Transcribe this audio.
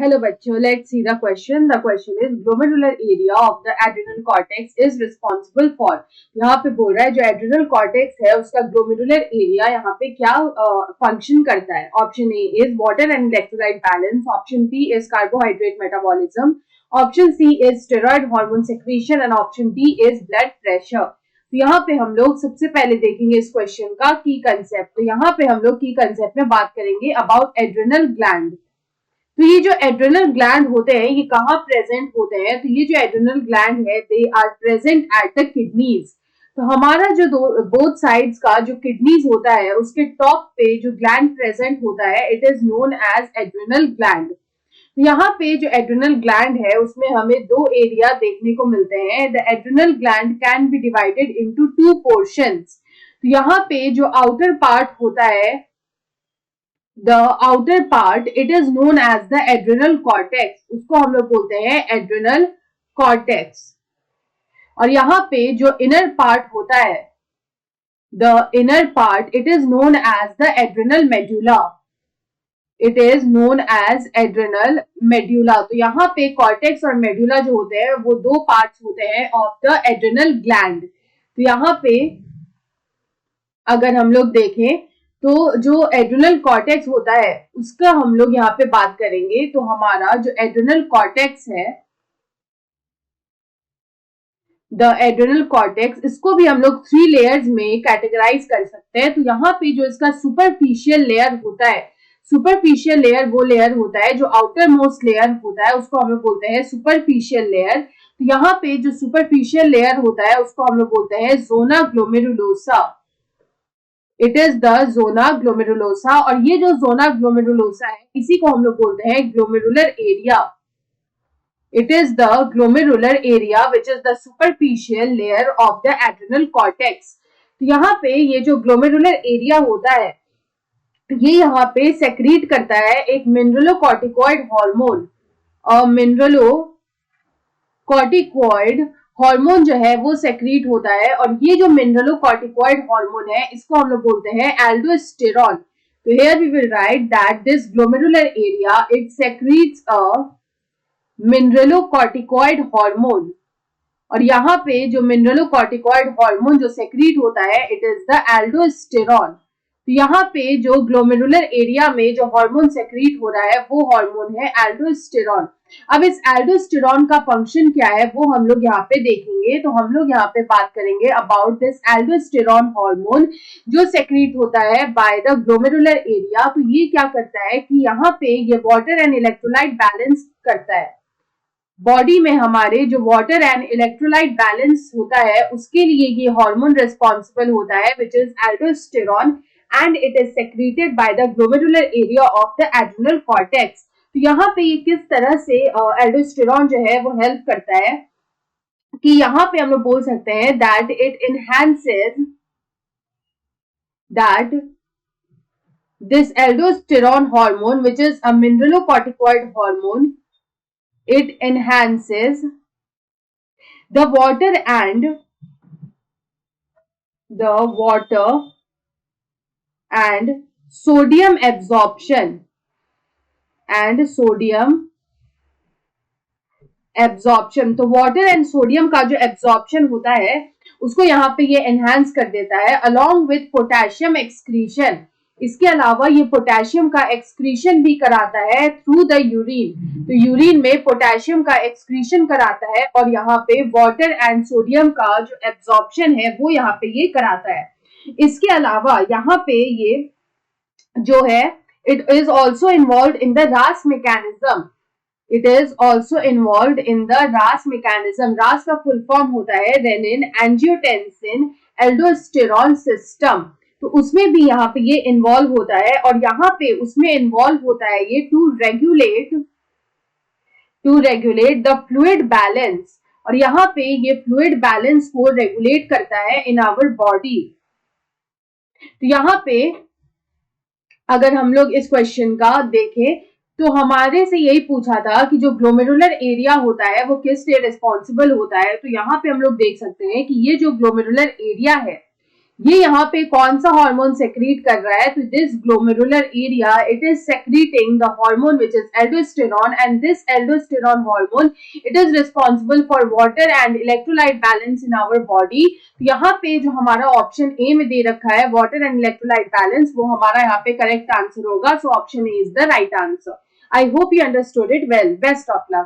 Hello बच्चों, let's see the question. The question is glomerular area of the adrenal cortex is responsible for. यहाँ पे बोल रहा है जो adrenal cortex है उसका glomerular area यहाँ पे क्या function करता है. Option A is water and electrolyte balance. Option B is carbohydrate metabolism. Option C is steroid hormone secretion and option D is blood pressure. तो यहाँ पे हम लोग सबसे पहले देखेंगे इस क्वेश्चन का की कंसेप्ट. तो यहाँ पे हम लोग की कंसेप्ट में बात करेंगे अबाउट एड्रेनल ग्लैंड. तो ये जो एड्रेनल ग्लैंड होते हैं ये कहाँ प्रेजेंट होते हैं? तो ये जो एड्रेनल ग्लैंड है they are present at the kidneys. तो हमारा जो बोथ साइड्स का जो किडनीज होता है उसके टॉप पे जो ग्लैंड प्रेजेंट होता है it is known as adrenal gland. तो यहाँ पे जो एड्रेनल ग्लैंड है उसमें हमें दो एरिया देखने को मिलते हैं. The adrenal gland can be divided into two portions. तो यहाँ पे जो आउटर पार्ट होता है the outer part it is known as the adrenal cortex. उसको हम लोग बोलते हैं adrenal cortex. और यहाँ पे जो inner part होता है the inner part it is known as the adrenal medulla. It is known as adrenal medulla. तो यहाँ पे cortex और medulla जो होते हैं वो दो parts होते हैं of the adrenal gland. तो यहाँ पे अगर हम लोग देखें तो जो एड्रेनल कॉर्टेक्स होता है उसका हम लोग यहाँ पे बात करेंगे. तो हमारा जो एड्रेनल कॉर्टेक्स है द एड्रेनल कॉर्टेक्स इसको भी हम लोग 3 लेयर्स में कैटेगराइज कर सकते हैं. तो यहाँ पे जो इसका सुपरफिशियल लेयर होता है सुपरफिशियल लेयर वो लेयर होता है जो आउटर मोस्ट लेयर होता है उसको हम लोग बोलते हैं सुपरफिशियल लेयर. तो यहाँ पे जो सुपरफिशियल लेयर होता है उसको हम लोग बोलते हैं zona glomerulosa. It is the zona glomerulosa. और ये जो जोना ग्लोमेरुलोसा है इसी को हम लोग बोलते हैं glomerular area. It is the glomerular area which is the superficial layer of the adrenal cortex. तो यहाँ पे ये जो ग्लोमेरुलर एरिया होता है ये यहाँ पे सेक्रीट करता है एक मिनरलोकॉर्टिकॉइड हार्मोन. मिनरलोकॉर्टिकॉइड हार्मोन जो है वो सेक्रीट होता है. और ये जो मिनरलोकॉर्टिकॉइड हार्मोन है इसको हम लोग बोलते हैं एल्डोस्टेरॉन. तो here we will write that this glomerular area it secretes a mineralocorticoid hormone. और यहाँ पे जो मिनरलोकॉर्टिकॉइड हार्मोन जो सेक्रीट होता है इट इज द एल्डोस्टेरॉन. तो यहाँ पे जो ग्लोमेरुलर एरिया में जो हार्मोन सेक्रीट हो रहा है वो हार्मोन है एल्डोस्टेरॉन. अब इस एल्डोस्टेरॉन का फंक्शन क्या है वो हम लोग यहाँ पे देखेंगे. तो हम लोग यहाँ पे बात करेंगे अबाउट दिस एल्डोस्टेरॉन हार्मोन जो सेक्रीट होता है बाय द ग्लोमेरुलर एरिया. तो ये क्या करता है कि यहाँ पे ये वाटर एंड इलेक्ट्रोलाइट बैलेंस करता है. बॉडी में हमारे जो वाटर एंड इलेक्ट्रोलाइट बैलेंस होता है उसके लिए ये हार्मोन रिस्पॉन्सिबल होता है विच is aldosterone and it is secreted by the glomerular area of the adrenal cortex. तो यहाँ पे ये किस तरह से एल्डोस्टेरॉन जो है वो हेल्प करता है कि यहाँ पे हम लोग बोल सकते हैं that it enhances that this aldosterone hormone which is a mineralocorticoid hormone it enhances the water and sodium absorption तो वाटर एंड सोडियम का जो एब्जॉर्प्शन होता है उसको यहाँ पे ये एनहांस कर देता है अलोंग विथ पोटेशियम एक्सक्रीशन. इसके अलावा ये पोटेशियम का एक्सक्रीशन भी कराता है थ्रू द यूरिन. तो यूरिन में पोटेशियम का एक्सक्रीशन कराता है और यहाँ पे वाटर एंड सोडियम का जो एब्जॉर्प्शन है वो यहाँ पे ये कराता है. इसके अलावा यहाँ पे ये जो है it is also involve in the RAS mechanism. It is also involve in the RAS mechanism. RAS का फुल फॉर्म होता है रेनिन एंजियोटेंसिन एल्डोस्टेरॉन सिस्टम. तो उसमें भी यहाँ पे ये इन्वॉल्व होता है और यहाँ पे उसमें इन्वॉल्व होता है ये to regulate the fluid balance. और यहाँ पे ये फ्लूइड बैलेंस को रेगुलेट करता है इन आवर बॉडी. तो यहाँ पे अगर हम लोग इस क्वेश्चन का देखें तो हमारे से यही पूछा था कि जो ग्लोमेरुलर एरिया होता है वो किस लिए रिस्पॉन्सिबल होता है. तो यहाँ पे हम लोग देख सकते हैं कि ये जो ग्लोमेरुलर एरिया है ये यहाँ पे कौन सा हार्मोन सेक्रीट कर रहा है? तो this glomerular area it is secreting the hormone which is aldosterone, and this aldosterone hormone it is responsible for water and electrolyte balance in our body. तो यहाँ पे जो हमारा ऑप्शन ए में दे रखा है वाटर एंड इलेक्ट्रोलाइट बैलेंस, वो हमारा यहाँ पे करेक्ट आंसर होगा। So option A is the right answer. I hope you understood it well. Best of luck.